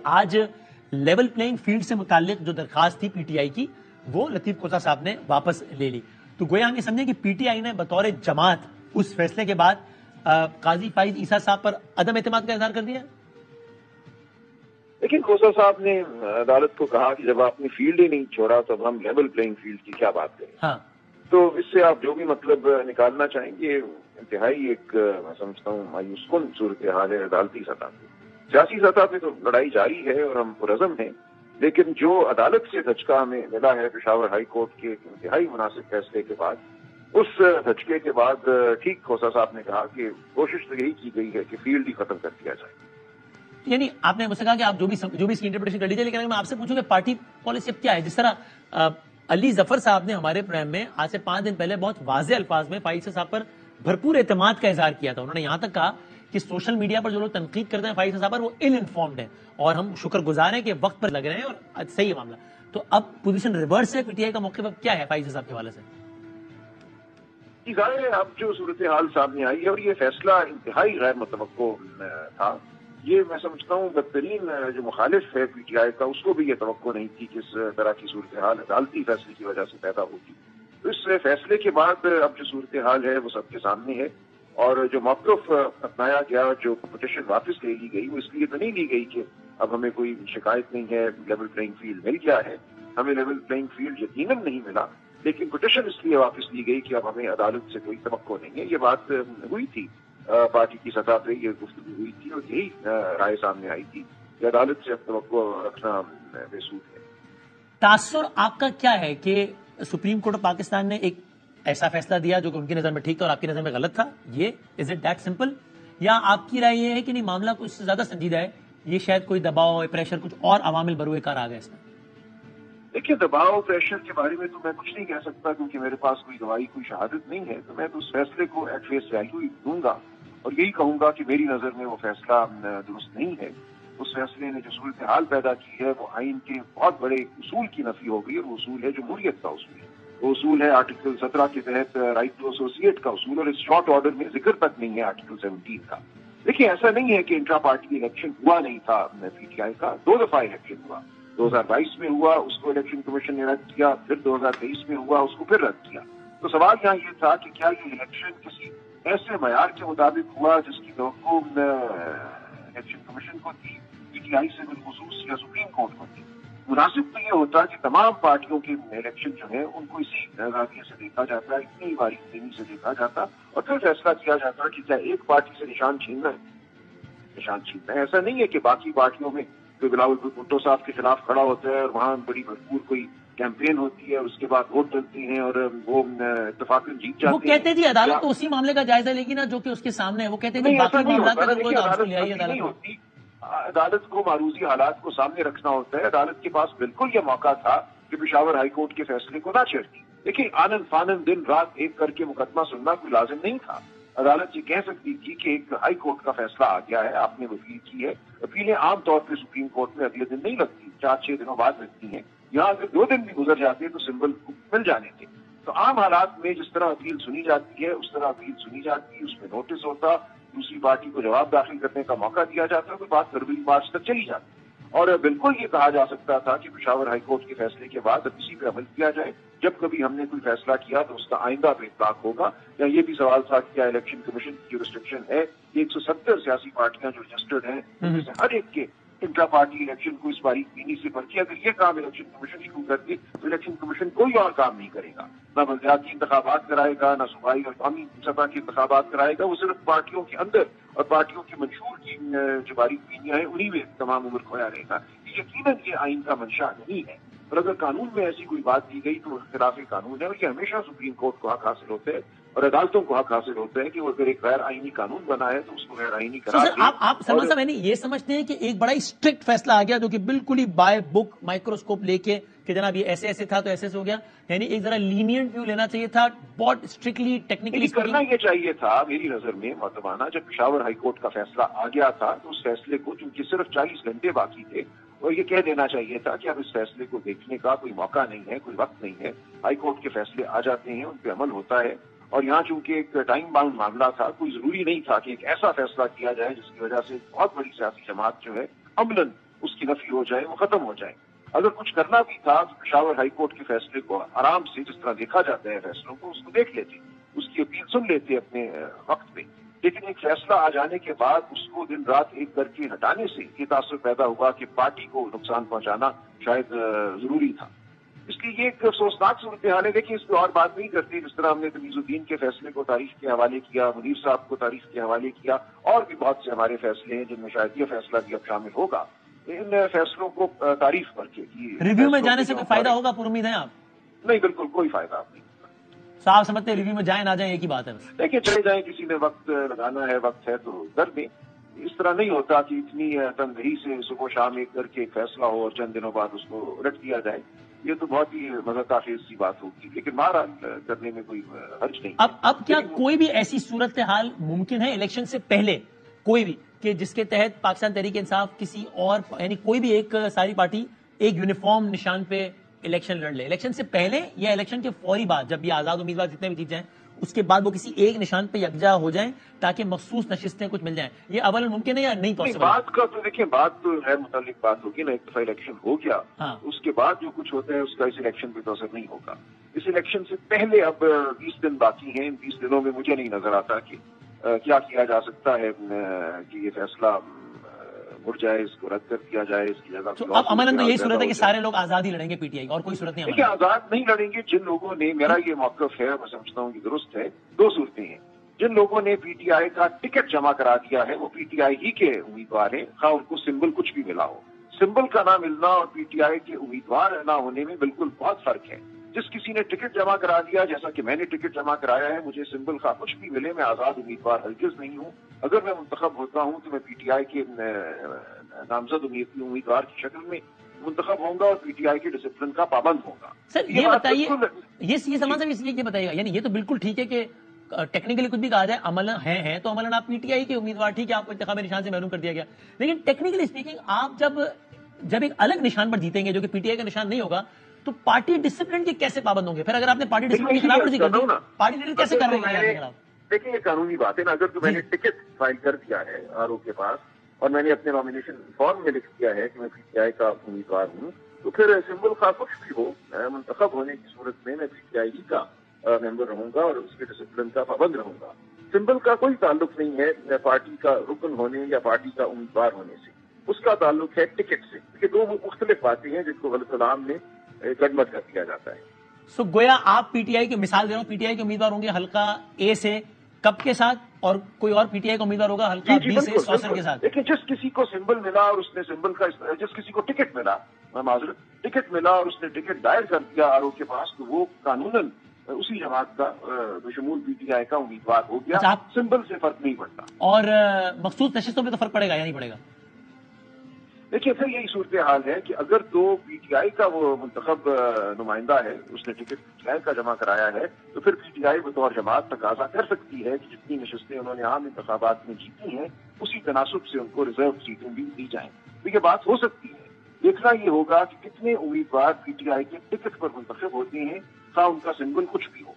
آج level playing field سے متعلق جو درخواست تھی پی ٹی آئی کی وہ لطیف کوسہ صاحب نے واپس لے لی. تو گویا ہم یہ سمجھیں کہ پی ٹی آئی نے بطور جماعت اس فیصلے کے بعد قاضی فائز عیسیٰ صاحب پر عدم اعتماد کا اظہار کر دیا. لیکن کوسہ صاحب نے عدالت کو کہا کہ جب آپ نے فیلڈ ہی نہیں چھوڑا تو اب ہم لیول پلینگ فیلڈ کی کیا بات کریں. ہاں تو اس سے آپ جو بھی مطلب نکالنا چاہیں گے انتہائی ایک میں سمجھتا ہوں مایوس کن صورتحال ہے عدالتی سطح پہ. سیاسی سطح پہ تو لڑائی جاری ہے اور ہم پرعزم ہیں، لیکن جو عدالت سے دھچکا ہمیں ملا ہے پشاور ہائی کورٹ کے انتہائی مناسب فیصلے کے بعد، اس دھچکے کے بعد ٹھیک کوسہ صاحب نے کہا کہ کوشش تو یہی کی گئی ہے کہ فیلڈ ہی ختم کر دیا جائے. یعنی آپ نے مجھ سے کہا کہ آپ جو بھی اس کی انٹرپریٹیشن کر لیجیے، لیکن میں آپ سے پوچھوں کہ پارٹی پالیسی اب کیا ہے؟ جس طرح علی ظفر صاحب نے ہمارے پروگرام میں آج سے 5 دن پہلے بہت واضح الفاظ میں فائز صاحب پر بھرپور اعتماد کا اظہار کیا تھا. انہوں نے یہاں تک کہا کہ سوشل میڈیا پر جو لوگ تنقید کرتے ہیں فائز صاحب پر وہ ان انفارمڈ ہیں اور ہم شکر گزار ہیں کہ وقت پر لگ رہے ہیں اور صحیح ہے معاملہ. تو اب پوزیشن ریورس ہے، پی ٹی آئی کا موقف اب کیا ہے فائز صاحب کے حوالے سے؟ ظاہر ہے اب جو صورتحال سامنے آئی ہے اور یہ فیصلہ انتہائی غیر متوقع تھا. یہ میں سمجھتا ہوں بدترین جو مخالف ہے پی ٹی آئی کا اس کو بھی یہ توقع نہیں تھی کہ اس طرح کی صورتحال عدالتی فیصلے کی وجہ سے پیدا ہوگی. تو اس فیصلے کے بعد اب جو صورتحال ہے وہ سب کے سامنے ہے اور جو موقف اپنایا گیا، جو پٹیشن واپس لے لی گئی، وہ اس لیے تو نہیں لی گئی کہ اب ہمیں کوئی شکایت نہیں ہے، لیول پلینگ فیلڈ مل گیا ہے. ہمیں لیول پلینگ فیلڈ یقیناً نہیں ملا، لیکن پٹیشن اس لیے واپس لی گئی کہ اب ہمیں عدالت سے کوئی توقع نہیں ہے. یہ بات ہوئی تھی پارٹی کی سطح پہ، یہ گفتگو ہوئی تھی اور یہی رائے سامنے آئی تھی کہ عدالت سے اب توقع رکھنا بے سود ہے. تاثر آپ کا کیا ہے کہ سپریم کورٹ آف پاکستان نے ایک ایسا فیصلہ دیا جو کہ ان کی نظر میں ٹھیک تھا اور آپ کی نظر میں غلط تھا؟ یہ از اٹ دیٹ سمپل، یا آپ کی رائے یہ ہے کہ نہیں معاملہ کچھ زیادہ سنجیدہ ہے، یہ شاید کوئی دباؤ پریشر کچھ اور عوامل بروئے کار آ گئے اس میں؟ دیکھیے دباؤ پریشر کے بارے میں تو میں کچھ نہیں کہہ سکتا کیونکہ میرے پاس کوئی گواہی کوئی شہادت نہیں ہے. تو میں تو اس فیصلے کو ایٹ فیس ویلیو ہی دوں گا اور یہی کہوں گا کہ میری نظر میں وہ فیصلہ درست نہیں ہے. اس فیصلے نے جو صورتحال پیدا کی ہے وہ آئین کے بہت بڑے اصول کی نفی ہو گئی اور وہ اصول ہے جمہوریت کا اصول. وہ اصول ہے آرٹیکل 17 کے تحت رائٹ ٹو ایسوسیٹ کا اصول، اور اس شارٹ آرڈر میں ذکر تک نہیں ہے آرٹیکل 17 کا. دیکھیے ایسا نہیں ہے کہ انٹرا پارٹی الیکشن ہوا نہیں تھا پی ٹی آئی کا، 2 دفعہ الیکشن ہوا. 2022 میں ہوا، اس کو الیکشن کمیشن نے رد کیا، پھر 2023 میں ہوا، اس کو پھر رد کیا. تو سوال یہاں یہ تھا کہ کیا یہ الیکشن کسی ایسے معیار کے مطابق ہوا جس کی توقع الیکشن کمیشن کو تھی، پی ٹی آئی سے بالخصوص یا سپریم کورٹ کو تھی؟ مناسب تو یہ ہوتا کہ تمام پارٹیوں کے الیکشن جو ہیں ان کو اسی زاویے سے دیکھا جاتا، اتنی باریک بینی سے دیکھا جاتا اور پھر فیصلہ کیا جاتا کہ کیا ایک پارٹی سے نشان چھیننا ہے. ایسا نہیں ہے کہ باقی پارٹیوں میں کوئی بلاول بھٹو صاحب کے خلاف کھڑا ہوتا ہے اور وہاں بڑی بھرپور کوئی کیمپین ہوتی ہے اور اس کے بعد ووٹ ڈلتی ہیں اور وہ اتفاقاً جیت جاتے ہیں. وہ کہتے تھے عدالت تو اسی معاملے کا جائزہ لے گی نا جو کہ اس کے سامنے ہے. وہ کہتے ہیں باقی معاملات کا ضرورت نہیں ہوتی. عدالت کو معروضی حالات کو سامنے رکھنا ہوتا ہے. عدالت کے پاس بالکل یہ موقع تھا کہ پشاور ہائی کورٹ کے فیصلے کو نہ چھیڑتی. دیکھیے آنند فانند دن رات ایک کر کے مقدمہ سننا کوئی لازم نہیں تھا. عدالت یہ کہہ سکتی تھی کہ ایک ہائی کورٹ کا فیصلہ آ گیا ہے، آپ نے وکیل کی ہے. وکیلیں عام طور پہ سپریم کورٹ میں اگلے دن نہیں لگتی، 4-6 دنوں بعد لگتی ہیں. یہاں اگر 2 دن بھی گزر جاتے تو سمبل مل جانے تھے. تو عام حالات میں جس طرح اپیل سنی جاتی ہے اس طرح اپیل سنی جاتی، اس میں نوٹس ہوتا، دوسری پارٹی کو جواب داخل کرنے کا موقع دیا جاتا، کوئی بات فروری مارچ تک چلی جاتی. اور بالکل یہ کہا جا سکتا تھا کہ پشاور ہائی کورٹ کے فیصلے کے بعد اب اسی پہ عمل کیا جائے. جب کبھی ہم نے کوئی فیصلہ کیا تو اس کا آئندہ پہ اطلاق ہوگا. یا یہ بھی سوال تھا کہ کیا الیکشن کمیشن کی جو ریسٹرکشن ہے، 170 سیاسی پارٹیاں جو رجسٹرڈ ہیں ان سے ہر ایک کے انٹرا پارٹی الیکشن کو اس باریک بینی سے پرکھے. اگر یہ کام الیکشن کمیشن شروع کر دے تو الیکشن کمیشن کوئی اور کام نہیں کرے گا، نہ بلدیاتی انتخابات کرائے گا، نہ صوبائی اور قومی سطح کے انتخابات کرائے گا. وہ صرف پارٹیوں کے اندر اور پارٹیوں کی منشور کی جو باریک بینیاں ہیں انہی میں تمام عمر کھویا رہے گا. یقیناً یہ آئین کا منشا نہیں ہے، اور اگر قانون میں ایسی کوئی بات کی گئی تو وہ خلاف قانون ہے. اور یہ ہمیشہ سپریم کورٹ کو حق حاصل ہوتا ہے اور عدالتوں کو حق حاصل ہوتا ہے کہ وہ اگر ایک غیر آئینی قانون بنا ہے تو اس کو غیر آئینی قرار دیں. آپ سلمان صاحب یہ سمجھتے ہیں کہ ایک بڑا ہی اسٹرکٹ فیصلہ آ گیا جو کہ بالکل ہی بائی بک مائکروسکوپ لے کے کہ جناب یہ ایسے ایسے تھا تو ایسے ہو گیا، یعنی ایک ذرا لینینٹ ویو لینا چاہیے تھا، بہت اسٹرکٹلی ٹیکنیکلی کرنا یہ چاہیے تھا میری نظر میں معتبانہ. جب پشاور ہائی کورٹ کا فیصلہ آ گیا تھا تو اس فیصلے کو چونکہ صرف 40 گھنٹے باقی تھے اور یہ کہہ دینا چاہیے تھا کہ اب اس فیصلے کو دیکھنے کا کوئی موقع نہیں ہے، کوئی وقت نہیں ہے. ہائی کورٹ کے فیصلے آ جاتے ہیں، ان پہ عمل ہوتا ہے اور یہاں چونکہ ایک ٹائم باؤنڈ معاملہ تھا، کوئی ضروری نہیں تھا کہ ایک ایسا فیصلہ کیا جائے جس کی وجہ سے بہت بڑی سیاسی جماعت جو ہے عملاً اس کی نفی ہو جائے، وہ ختم ہو جائے۔ اگر کچھ کرنا بھی تھا تو پشاور ہائی کورٹ کے فیصلے کو آرام سے، جس طرح دیکھا جاتا ہے فیصلوں کو، اس کو دیکھ لیتے، اس کی اپیل سن لیتے اپنے وقت پہ۔ لیکن ایک فیصلہ آ جانے کے بعد اس کو دن رات ایک کر کے ہٹانے سے یہ تاثر پیدا ہوا کہ پارٹی کو نقصان پہنچانا شاید ضروری تھا۔ اس لیے یہ ایک افسوسناک صورتحال ہے۔ دیکھیے، اس پہ اور بات نہیں کرتے، جس طرح ہم نے تمیز الدین کے فیصلے کو تاریخ کے حوالے کیا، منیر صاحب کو تاریخ کے حوالے کیا، اور بھی بہت سے ہمارے فیصلے ہیں جن میں شاید یہ فیصلہ بھی اب شامل ہوگا۔ ان فیصلوں کو تعریف کر کے ریویو میں جانے سے کوئی فائدہ ہوگا؟ پر امید ہے آپ؟ نہیں، بالکل کوئی فائدہ نہیں۔ صاحب سمجھتے ہیں ریویو میں جائیں نہ جائیں ایک ہی بات ہے بس؟ دیکھیے، چلے جائیں، کسی نے وقت لگانا ہے، وقت ہے تو کر دیں۔ اس طرح نہیں ہوتا کہ اتنی تندہی سے صبح شام ایک کر کے ایک فیصلہ ہو اور چند دنوں بعد اس کو رکھ دیا جائے، یہ تو بہت ہی مذہب خیز سی بات ہوگی، لیکن بہرحال کرنے میں کوئی حرج نہیں۔ اب کیا کوئی بھی ایسی صورتحال ممکن ہے الیکشن سے پہلے، کوئی بھی، کہ جس کے تحت پاکستان تحریک انصاف کسی اور، یعنی کوئی بھی ایک ساری پارٹی ایک یونیفارم نشان پہ الیکشن لڑ لے الیکشن سے پہلے یا الیکشن کے فوری بعد، جب یہ آزاد امیدوار جتنے بھی جیت جائیں اس کے بعد وہ کسی ایک نشان پہ یکجا ہو جائیں تاکہ مخصوص نشستیں کچھ مل جائیں؟ یہ اول ممکن ہے یا نہیں پاسبل؟ بات کا تو دیکھیں، بات تو غیر متعلق بات ہوگی نا۔ ایک دفعہ الیکشن ہو گیا، اس کے بعد جو کچھ ہوتا ہے اس کا اس الیکشن پہ تو اثر نہیں ہوگا۔ اس الیکشن سے پہلے اب 20 دن باقی ہیں۔ 20 دنوں میں مجھے نہیں نظر آتا کہ کیا کیا جا سکتا ہے کہ یہ فیصلہ مڑ جائے، اس کو رد کر دیا جائے، اس کی جگہ اب عملاً تو یہی صورت ہے کہ سارے لوگ آزاد ہی لڑیں گے پی ٹی آئی، اور کوئی صورت نہیں؟ دیکھیے، آزاد نہیں لڑیں گے۔ جن لوگوں نے، میرا یہ موقف ہے، میں سمجھتا ہوں کہ درست ہے، دو صورتیں ہیں۔ جن لوگوں نے پی ٹی آئی کا ٹکٹ جمع کرا دیا ہے وہ پی ٹی آئی ہی کے امیدوار ہیں، خواہ ان کو سمبل کچھ بھی ملا ہو۔ سمبل کا نہ ملنا اور پی ٹی آئی کے امیدوار نہ ہونے میں بالکل بہت فرق ہے۔ جس کسی نے ٹکٹ جمع کرا دیا، جیسا کہ میں نے ٹکٹ جمع کرایا ہے، مجھے سمبل کا کچھ بھی ملے، میں آزاد امیدوار ہرگز نہیں ہوں۔ اگر میں منتخب ہوتا ہوں تو میں پی ٹی آئی کے نامزد امیدوار کی شکل میں منتخب ہوں گا اور پی ٹی آئی کے ڈسپلن کا پابند ہوں گا۔ سر یہ بتائیے، یہ سلمان صاحب یہ بتائیے گا، یعنی یہ تو بالکل ٹھیک ہے کہ ٹیکنیکلی کچھ بھی کہا جائے، عملاً ہیں تو عملاً آپ پی ٹی آئی کے امیدوار، ٹھیک ہے، آپ کو انتخابی نشان سے محروم کر دیا گیا، لیکن ٹیکنیکلی اسپیکنگ آپ جب ایک الگ نشان پر جیتیں گے جو کہ پی ٹی آئی کا نشان نہیں ہوگا، تو پارٹی ڈسپلن کے کیسے پابند ہوں گے؟ پھر اگر آپ نے پارٹی ڈسپلن کی خلاف ورزی کر دی، پارٹی لیڈر کیسے کر رہے ہیں؟ دیکھیں، یہ قانونی بات ہے نا۔ اگر تو میں نے ٹکٹ فائل کر دیا ہے آر او کے پاس اور میں نے اپنے نامینیشن فارم میں لکھ دیا ہے کہ میں پی ٹی آئی کا امیدوار ہوں، تو پھر سمبل کا کچھ بھی ہو، منتخب ہونے کی صورت میں پی ٹی آئی کا ممبر رہوں گا اور اس کے ڈسپلن کا پابند رہوں گا۔ سمبل کا کوئی تعلق نہیں ہے پارٹی کا رکن ہونے یا پارٹی کا امیدوار ہونے سے، اس کا تعلق ہے ٹکٹ سے۔ یہ دو مختلف باتیں ہیں جن کو غلط علام میں گڈمٹ کر دیا جاتا ہے۔ گویا آپ پی ٹی آئی کی مثال دے رہا ہوں، پی ٹی آئی کے امیدوار ہوں گے حلقہ اے سے کپ کے ساتھ، اور کوئی اور پی ٹی آئی کا امیدوار ہوگا حلقہ بی سے سوسر کے ساتھ۔ لیکن جس کسی کو سمبل ملا اور اس نے سمبل کا، جس کسی کو ٹکٹ ملا، ٹکٹ ملا اور اس نے ٹکٹ دائر کر دیا آر او کے پاس، تو وہ قانوناً اسی جماعت کا بشمول پی ٹی آئی کا امیدوار ہو گیا۔ سمبل سے فرق نہیں پڑتا۔ اور مخصوص نشستوں پہ تو فرق پڑے گا یا نہیں پڑے گا؟ دیکھیے، پھر یہی صورتحال ہے کہ اگر تو پی ٹی آئی کا وہ منتخب نمائندہ ہے، اس نے ٹکٹ پی ٹی آئی کا جمع کرایا ہے، تو پھر پی ٹی آئی بطور جماعت تقاضا کر سکتی ہے کہ جتنی نشستیں انہوں نے عام انتخابات میں جیتی ہیں اسی تناسب سے ان کو ریزرو سیٹیں بھی دی جائیں۔ تو یہ بات ہو سکتی ہے۔ دیکھنا یہ ہوگا کہ کتنے امیدوار پی ٹی آئی کے ٹکٹ پر منتخب ہوتے ہیں، خواہ ان کا سمبل کچھ بھی ہو۔